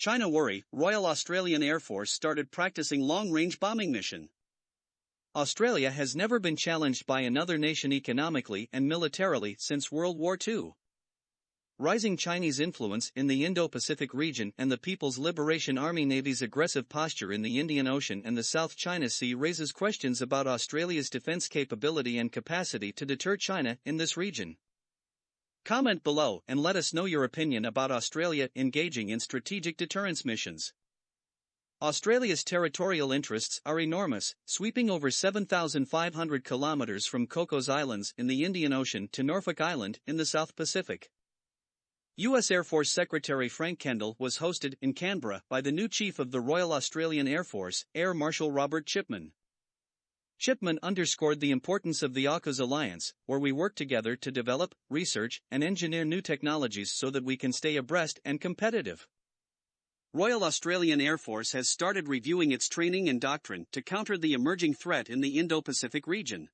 China worry, Royal Australian Air Force started practicing long-range bombing mission. Australia has never been challenged by another nation economically and militarily since World War II. Rising Chinese influence in the Indo-Pacific region and the People's Liberation Army Navy's aggressive posture in the Indian Ocean and the South China Sea raises questions about Australia's defense capability and capacity to deter China in this region. Comment below and let us know your opinion about Australia engaging in strategic deterrence missions. Australia's territorial interests are enormous, sweeping over 7,500 kilometers from Cocos Islands in the Indian Ocean to Norfolk Island in the South Pacific. U.S. Air Force Secretary Frank Kendall was hosted in Canberra by the new Chief of the Royal Australian Air Force, Air Marshal Robert Chipman. Chipman underscored the importance of the AUKUS alliance, where we work together to develop, research, and engineer new technologies so that we can stay abreast and competitive. Royal Australian Air Force has started reviewing its training and doctrine to counter the emerging threat in the Indo-Pacific region.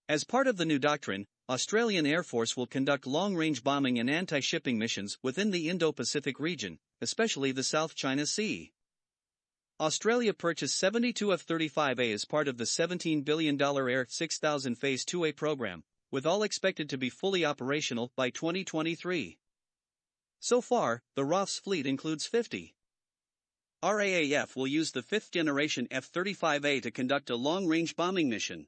As part of the new doctrine, Australian Air Force will conduct long-range bombing and anti-shipping missions within the Indo-Pacific region, especially the South China Sea. Australia purchased 72 F-35A as part of the $17 billion Air 6000 Phase 2A program, with all expected to be fully operational by 2023. So far, the Raaf's fleet includes 50. RAAF will use the fifth-generation F-35A to conduct a long-range bombing mission.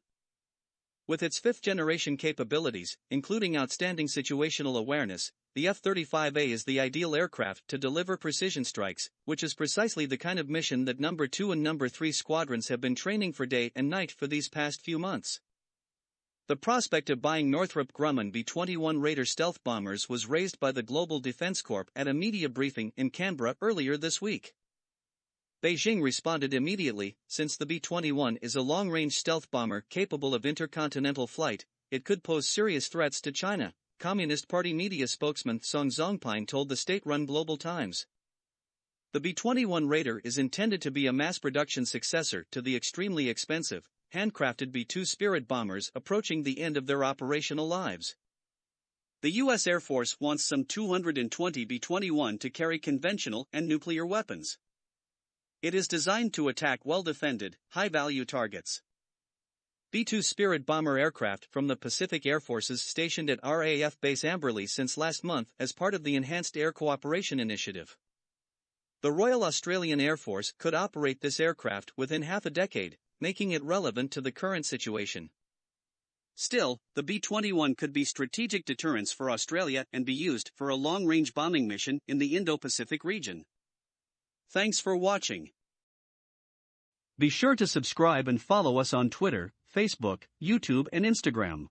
With its fifth-generation capabilities, including outstanding situational awareness, the F-35A is the ideal aircraft to deliver precision strikes, which is precisely the kind of mission that No. 2 and No. 3 squadrons have been training for day and night for these past few months. The prospect of buying Northrop Grumman B-21 Raider stealth bombers was raised by the Global Defense Corp at a media briefing in Canberra earlier this week. Beijing responded immediately, since the B-21 is a long-range stealth bomber capable of intercontinental flight, it could pose serious threats to China, Communist Party media spokesman Song Zongpine told the state-run Global Times. The B-21 Raider is intended to be a mass-production successor to the extremely expensive, handcrafted B-2 Spirit bombers approaching the end of their operational lives. The U.S. Air Force wants some 220 B-21 to carry conventional and nuclear weapons. It is designed to attack well-defended, high-value targets. B-2 Spirit bomber aircraft from the Pacific Air Forces stationed at RAF Base Amberley since last month as part of the Enhanced Air Cooperation Initiative. The Royal Australian Air Force could operate this aircraft within half a decade, making it relevant to the current situation. Still, the B-21 could be strategic deterrence for Australia and be used for a long-range bombing mission in the Indo-Pacific region. Thanks for watching. Be sure to subscribe and follow us on Twitter, Facebook, YouTube and Instagram.